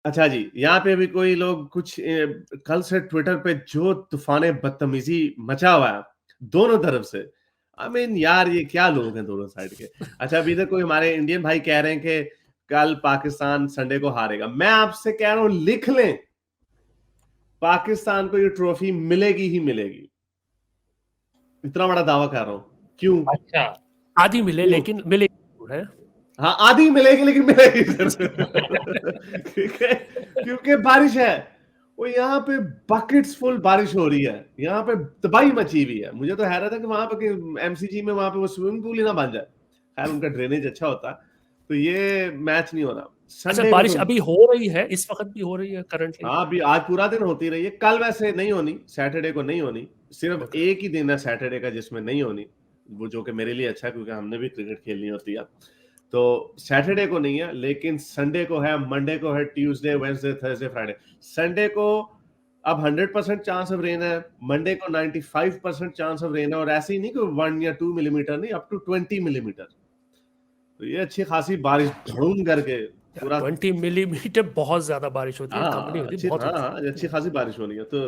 अच्छा जी, यहाँ पे भी कोई लोग कुछ कल से ट्विटर पे जो तूफान बदतमीजी मचा हुआ है दोनों तरफ से। आई मीन यार ये क्या लोग हैं दोनों साइड के। अच्छा अभी इधर कोई हमारे इंडियन भाई कह रहे हैं कि कल पाकिस्तान संडे को हारेगा। मैं आपसे कह रहा हूं लिख लें, पाकिस्तान को ये ट्रॉफी मिलेगी ही मिलेगी। इतना बड़ा दावा कर रहा हूं। क्यों? अच्छा आधी मिले क्यों? लेकिन मिलेगी जरूर है। हाँ आधी मिलेगी लेकिन मिलेगी जरूर। ठीक है, क्योंकि बारिश है। वो यहाँ पे बकेट्स फुल बारिश हो रही है, यहाँ पे तबाही मची हुई है। मुझे तो हैरत है कि वहां पे एमसीजी में वहां पे वो स्विमिंग पूल ही ना बन जाए। खैर उनका ड्रेनेज अच्छा होता, तो ये मैच नहीं होना। अच्छा संडे को बारिश तो अभी हो रही है, इस वक्त भी हो रही है करंटली? हाँ अभी आज पूरा दिन होती रही है, कल वैसे नहीं होनी, सैटरडे को नहीं होनी। सिर्फ Okay. एक ही दिन है सैटरडे का जिसमें नहीं होनी, वो जो कि मेरे लिए अच्छा है क्योंकि हमने भी क्रिकेट खेलनी होती है। तो सैटरडे को नहीं है, लेकिन संडे को है, मंडे को है, Tuesday, Wednesday, Thursday, Friday. Sunday को अब 100% चांस ऑफ रेन है, मंडे को 95% चांस ऑफ रेन है, और ऐसे ही नहीं कि 1 या 2 मिलीमीटर नहीं, अप टू 20 मिलीमीटर। तो ये अच्छी खासी बारिश धूम करके पूरा 20 मिलीमीटर बहुत ज्यादा बारिश होती है, कम नहीं होती, अच्छी बहुत होती है। अच्छी खासी बारिश होनी है। तो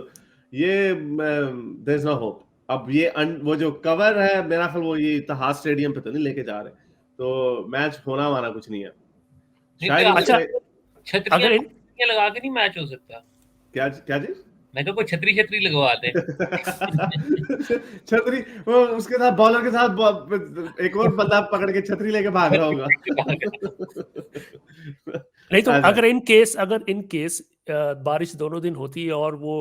ये देयर इज नो होप। अब ये वो जो कवर है मेरा ख्याल वो ये इत्तेहाद स्टेडियम पे तो नहीं लेके जा रहे, तो मैच होना हमारा कुछ नहीं है नहीं शायद। तो अच्छा छतरियां अगर इन छतरियां लगा के नहीं मैच हो सकता? क्या क्या चीज? मैं कहा कोई छतरी लगवा दे। छतरी, वो उसके साथ बॉलर के साथ एक और बंदा पकड़ के छतरी लेके भाग रहा होगा। नहीं तो ऐसा अगर इन केस बारिश दोनों दिन होती है और वो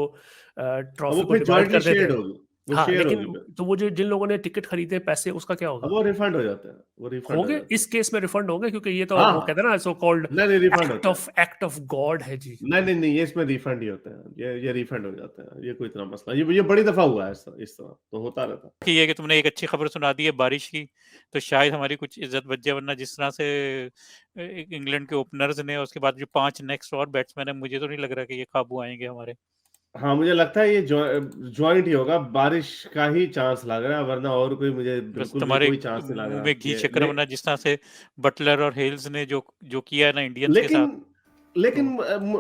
वो ट्रॉफी को फिर डिवाइड जॉइंटली कर देते शेयर्ड हैं। होगी, वो हाँ शेयर होगी लेकिन फिर। तो वो जो जिन लोगों ने टिकट खरीदे पैसे, उसका क्या अब होगा? वो रिफंड हो जाता है, वो रिफंड हो होंगे जाता इस केस में रिफंड होंगे, क्योंकि ये तो है। वो कहते हैं ना, सो कॉल्ड नहीं रिफंड होता है। एक्ट ऑफ गॉड है जी। नहीं ये इसमें रिफंड ही होता है, ये रिफंड हो जाता है, ये कोई इतना मसला, ये बड़ी दफा हुआ है इस तरह तो होता रहता है। कि ये कि तुमने एक अच्छी खबर सुना दी है बारिश की, तो शायद हमारी कुछ इज्जत बच जाए, वरना जिस तरह से इंग्लैंड के ओपनर्स ने, उसके बाद जो 5 नेक्स्ट और बैट्समैन है, मुझे तो नहीं लग रहा कि ये काबू आएंगे हमारे। हाँ मुझे लगता है ये ज्वाइंट ही होगा, बारिश का ही चांस लग रहा है, वरना और कोई मुझे बस बिल्कुल भी तुम्हारे कोई चांस नहीं लग मुंह रहा में घी ये चक्कर, वरना जिस तरह से बटलर और हेल्स ने जो किया है ना इंडियंस के साथ। लेकिन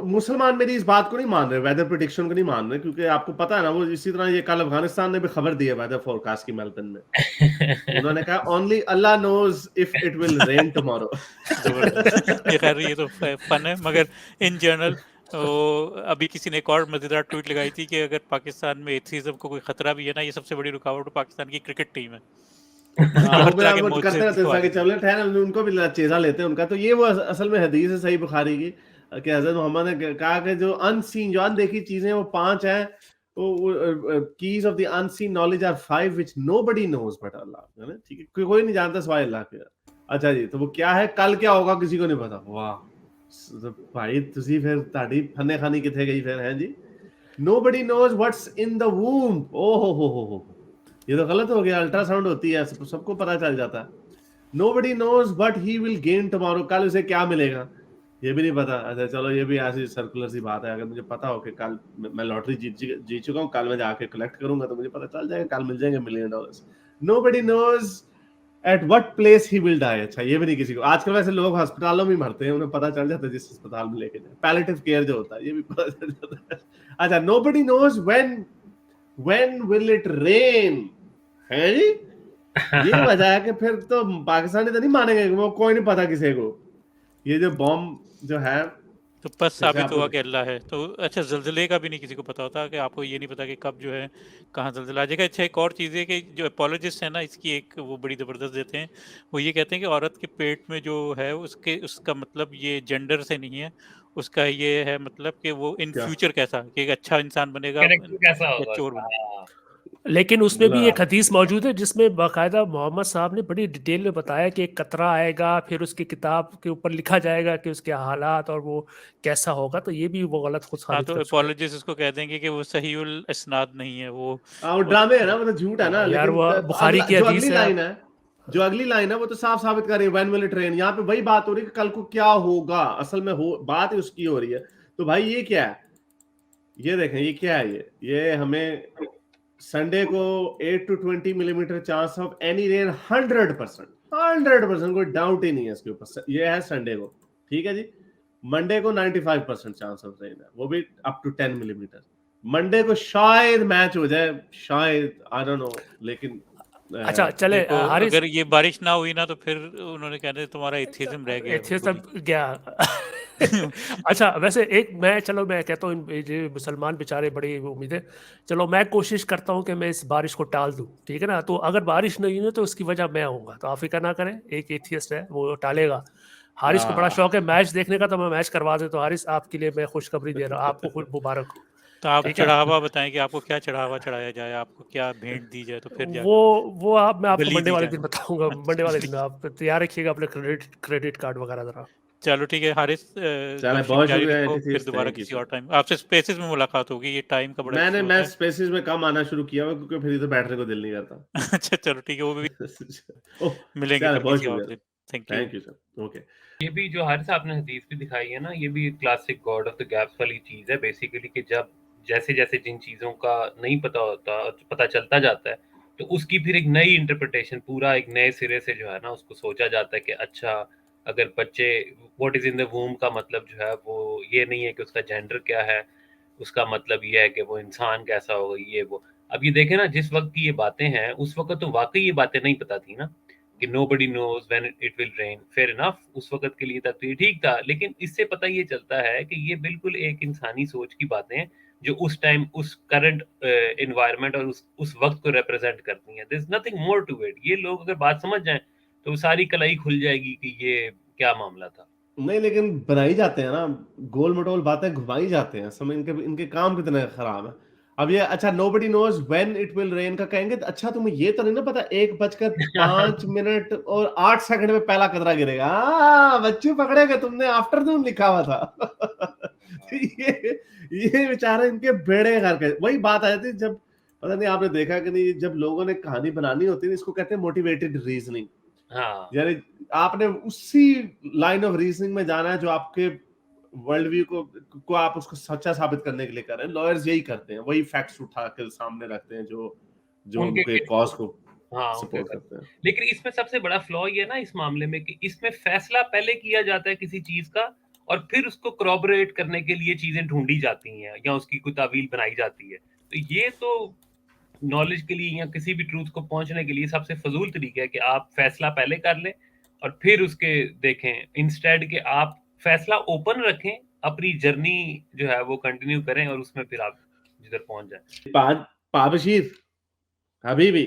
मुसलमान मेरी इस बात को नहीं मान रहे, वेदर प्रेडिक्शन को नहीं मान रहे, क्योंकि आपको पता है ना, वो इसी तरह ये कल अफगानिस्तान ने भी खबर दी है वेदर फोरकास्ट की मेलबर्न में। उन्होंने कहा only Allah knows if it will rain tomorrow. जबरदस्त। ये खैर ये तो फन है, मगर इन जनरल तो अभी किसी ने एक और मजेदार ट्वीट लगाई थी कि अगर पाकिस्तान में एथिज्म को कोई खतरा भी है ना, ये सबसे बड़ी रुकावट पाकिस्तान की क्रिकेट टीम है। हाँ, हर वो तरह के वो मौजे करते रहते हैं दिखवा ताकि देते हैं। चले ठहर, उनको भी चेजा लेते हैं उनका। तो ये वो असल में हदीस है सही बुखारी की कि हजरत मोहम्मद ने कहा कि जो अनसीन, जो अनदेखी चीजें वो 5 हैं, keys of the unseen knowledge are 5 which nobody knows but अल्लाह, है ना? ठीक है, कोई नहीं जानता सिवाय अल्लाह के। अच्छा जी, तो वो क्या है, कल क्या होगा किसी को नहीं पता। वाह भाई तुसी फिर ताड़ी फन्ने खानी किथे गई फिर है जी। Nobody knows what's in the womb. ओहो हो, ये तो गलत हो गया, अल्ट्रासाउंड होती है, सबको पता चल जाता है। Nobody knows but he will gain tomorrow, कल उसे क्या मिलेगा ये भी नहीं पता। अच्छा चलो, ये भी ऐसी सर्कुलर सी बात है, अगर मुझे पता हो कि कल मैं लॉटरी जीत चुका हूँ, कल मैं जाके कलेक्ट करूंगा तो मुझे पता चल जाएगा, कल मिल जाएंगे $1 million. Nobody knows at what place he will die. अच्छा ये भी नहीं किसी को, आजकल वैसे लोग अस्पतालों में मरते हैं, उन्हें पता चल जाता है जिस अस्पताल में लेके जाए, पैलेटिव केयर जो होता है, ये भी पता चल जाता है। अच्छा nobody knows when will it rain, है जी। ये वजह है कि फिर तो पाकिस्तानी तो नहीं मानेंगे, वो कोई नहीं पता किसी को। ये जो बॉम्ब जो है तो बस साबित आपको हुआ कि अल्लाह है। तो अच्छा, ज़लज़ले का भी नहीं किसी को पता होता, कि आपको ये नहीं पता कि कब जो है कहाँ ज़लज़ला आ जाएगा। अच्छा एक और चीज़ है कि जो एपोलॉजिस्ट है ना, इसकी एक वो बड़ी ज़बरदस्त देते हैं, वो ये कहते हैं कि औरत के पेट में जो है उसका मतलब ये जेंडर से नहीं है, उसका ये है मतलब कि वो इन क्या फ्यूचर कैसा, कि एक अच्छा इंसान बनेगा कैरेक्टर कैसा या होगा चोर बनेगा। उसका? लेकिन उसमें भी ला एक हदीस मौजूद है जिसमें बाकायदा मोहम्मद साहब ने बड़ी डिटेल में बताया कि एक कतरा आएगा, फिर उसकी किताब के ऊपर लिखा जाएगा कि उसके हालात और वो कैसा होगा। तो ये भी वो गलत खुद हाँ, साबित तो कर चुके हैं। एपोलॉजिस्ट उसको कह देंगे कि वो सहीउल इस्नाद नहीं है, वो वो ड्रामे है ना, वो तो झूठ है ना। यार लेकिन वो बुखारी अगला की जो हदीस अगली है। लाइन है, जो अगली लाइन है वो तो साफ साबित कर रही है, व्हेन विल इट रेन। यहाँ पे वही बात हो रही है कि कल को क्या होगा, असल में बात ही उसकी हो रही है। तो भाई ये क्या है, ये देखें ये क्या है, ये हमें संडे को 8 to 20 millimetre chance of any rain, 100%, कोई डाउट ही नहीं है इसके ऊपर। ये है संडे को, ठीक है जी। मंडे को 95% चांस ऑफ रेन है, वो भी अप टू 10 मिलीमीटर। मंडे को शायद मैच हो जाए, शायद, आई डोंट नो, लेकिन अच्छा चले देखो हारिस, अगर ये बारिश ना हुई ना तो फिर उन्होंने कहना तुम्हारा एथिज्म रह गया एथियस्ट बिल्कुल गया। अच्छा वैसे एक मैं कहता हूँ ये मुसलमान बेचारे बड़ी उम्मीद है, चलो मैं कोशिश करता हूँ कि मैं इस बारिश को टाल दूँ, ठीक है ना। तो अगर बारिश नहीं हुई तो उसकी वजह मैं होऊंगा, तो आप फिक्र ना करें, एक एथियस्ट है वो टालेगा। हारिस को बड़ा शौक है मैच देखने का, तो मैं मैच करवा देता हूँ। हारिस आपके लिए मैं खुशखबरी दे रहा हूँ, आपको खुद मुबारक हो। तो आप ठीक है, चढ़ावा बताएं कि आपको क्या चढ़ावा चढ़ाया जाए, आपको क्या भेंट दी जाए, तो फिर जाके वो आप मैं आपको बलि मंडे दी वाले जाए। दिन बताऊंगा। मंडे वाले दिन आप तैयार रखिएगा अपने क्रेडिट कार्ड वगैरह जरा। चलो ठीक है हारिस, चलो गपशप बहुत जारी शुक्रिया रखो, फिर एथियस्ट, दोबारा थैंक यू किसी और सर। टाइम आपसे स्पेसेस में मुलाकात होगी। ये टाइम का बड़ा इशू मैं होता स्पेसिस में कम आना शुरू किया हुआ, क्योंकि फिर इधर बैठने को दिल नहीं करता। है। अच्छा चलो ठीक है, वो भी ओह, मिलेंगे चलो फिर बहुत किसी और शुक्रिया, दिन। Thank you. Thank you sir, okay. ये भी जो हारिस आपने हदीस भी दिखाई है ना, ये भी classic God of the gaps वाली चीज है बेसिकली, कि जब जैसे जैसे जिन चीजों का नहीं पता होता, पता चलता जाता है, तो उसकी फिर एक नई इंटरप्रिटेशन, पूरा एक नए सिरे से जो है ना उसको सोचा जाता है कि अच्छा, अगर बच्चे, व्हाट इज इन द वूम का मतलब जो है वो ये नहीं है कि उसका जेंडर क्या है, उसका मतलब ये है कि वो इंसान कैसा होगा, ये वो। अब ये देखें ना, जिस वक्त की ये बातें हैं, उस वक्त तो वाकई ये बातें नहीं पता थी ना, कि nobody knows when it will rain, fair enough, उस वक्त के लिए तक तो ये ठीक था, लेकिन इससे पता ये चलता है कि ये बिल्कुल एक इंसानी सोच की बातें हैं, जो उस टाइम, उस करंट एनवायरनमेंट और उस वक्त को रिप्रेजेंट करती हैं। There's nothing more to it। ये लोग अगर बात समझ जाएं तो सारी कलाई खुल जाएगी कि ये क्या मामला था। नहीं, लेकिन बनाई जाते हैं ना, गोल मटोल बातें घुमाई जाते हैं, समय इनके इनके काम कितने खराब है। अब ये अच्छा, nobody knows when it will rain का कहेंगे, तो अच्छा तुम्हें ये तो नहीं ना पता 1:05 और 8 सेकंड में पहला कतरा गिरेगा। बच्चे पकड़े गए, तुमने आफ्टरनून लिखा हुआ था। ये बेचारे इनके बेड़े घर के, वही बात आ जाती है, जब पता नहीं आपने देखा कि नहीं, जब लोगों ने कहानी बनानी होती है, इसको कहते हैं मोटिवेटेड रीजनिंग। हाँ, यानी आपने उसी लाइन ऑफ रीजनिंग में जाना है जो आपके वर्ल्ड व्यू को आप उसको सच्चा साबित करने के लिए कर रहे हैं। लॉयर्स यही करते हैं, वही फैक्ट्स उठा कर सामने रखते हैं जो जो उनके उनके कॉज को हाँ उनके सपोर्ट करते हैं। लेकिन इसमें सबसे बड़ा फ्लॉ ये है ना इस मामले में, कि इसमें फैसला पहले किया जाता है किसी चीज का, और फिर उसको corroborate करने के लिए चीजें ढूंढी जाती हैं या उसकी कोई तावील बनाई जाती है। तो ये तो नॉलेज के लिए या किसी भी ट्रूथ को पहुंचने के लिए सबसे फजूल तरीका है कि आप फैसला पहले कर लें और फिर उसके देखें, इंस्टेड के आप फैसला ओपन रखें, अपनी जर्नी जो है वो कंटिन्यू करें और उसमें फिर आप जिधर पहुंच जाएं। पाबशीर हबीबी,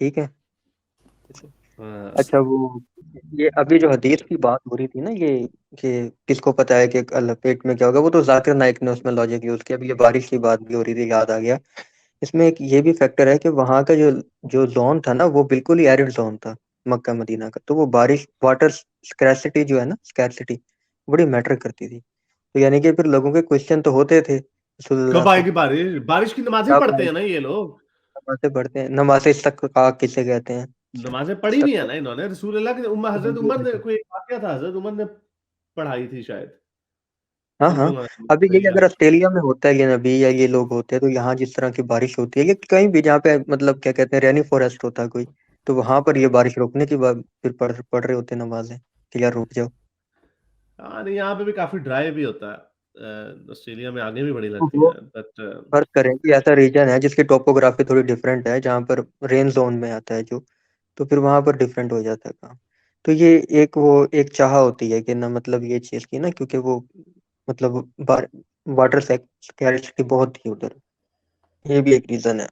ठीक है। अच्छा वो ये अभी जो हदीस की बात हो रही थी ना, ये कि किसको पता है कि अल्लाह पेट में क्या होगा, वो तो जाकिर नाइक ने उसमें लॉजिक यूज किया। अभी ये बारिश की बात भी हो रही थी, याद आ गया। इसमें एक ये भी फैक्टर है कि वहाँ का जो जो जोन था ना, वो बिल्कुल ही एरिड जोन था मक्का मदीना का। तो वो बारिश, वाटर स्कैरसिटी जो है ना, स्कैरसिटी बड़ी मैटर करती थी। तो यानी कि फिर लोगों के क्वेश्चन तो होते थे कब रसूलुल्लाह से, आएगी बारिश? बारिश की नमाजें कब पढ़ते हैं आएगी? ना ये लोग, नमाज़ें पढ़ते हैं, नमाज़ें इस्तक़ाक़ किसे कहते हैं? नमाजें पढ़ी भी है ना इन्होंने। रसूलुल्लाह के हजरत उमर ने, इस्तक़ाक़। कोई वाकया था, हजरत उमर ने पढ़ाई थी शायद, हाँ खुद हाँ, भी अभी सही ये अगर ऑस्ट्रेलिया में होता है ये नबी या ये लोग होते हैं, तो यहाँ जिस तरह की बारिश होती है, ये कहीं भी जहाँ पे मतलब क्या कहते हैं रेनी फॉरेस्ट होता है कोई, तो वहां पर ये बारिश रुकने की बाद फिर पढ़ रहे होते हैं नमाजें कि यार रुक जाओ। हाँ नहीं, यहाँ पे भी काफी ड्राई भी होता है। ऑस्ट्रेलिया में आगे भी बड़ी तो लगती वो है, बट फर्क करें कि ऐसा रीजन है जिसकी टोपोग्राफी थोड़ी डिफरेंट है, जहाँ पर रेन जोन में आता है जो, तो फिर वहां पर डिफरेंट हो जाता है काम। तो ये एक वो एक चाह होती है कि ना, मतलब ये चीज की ना, क्योंकि वो मतलब वाटर स्कैरिसिटी बहुत थी उधर, ये भी एक रीजन है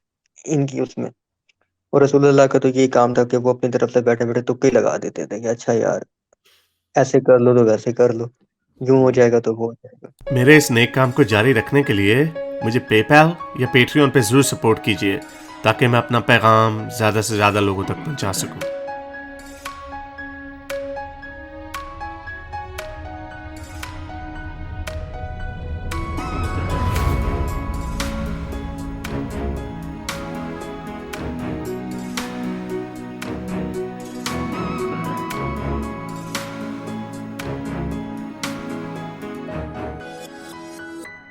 इनकी उसमें। और रसूलुल्लाह का तो यही काम था कि वो अपनी तरफ से बैठे बैठे तुक्के ही लगा देते थे कि अच्छा यार ऐसे कर लो तो वैसे कर लो, यूं हो जाएगा तो वो हो जाएगा। मेरे इस नेक काम को जारी रखने के लिए मुझे पेपैल या पेट्रियन पे जरूर सपोर्ट कीजिए, ताकि मैं अपना पैगाम ज़्यादा से ज़्यादा लोगों तक पहुंचा सकूं।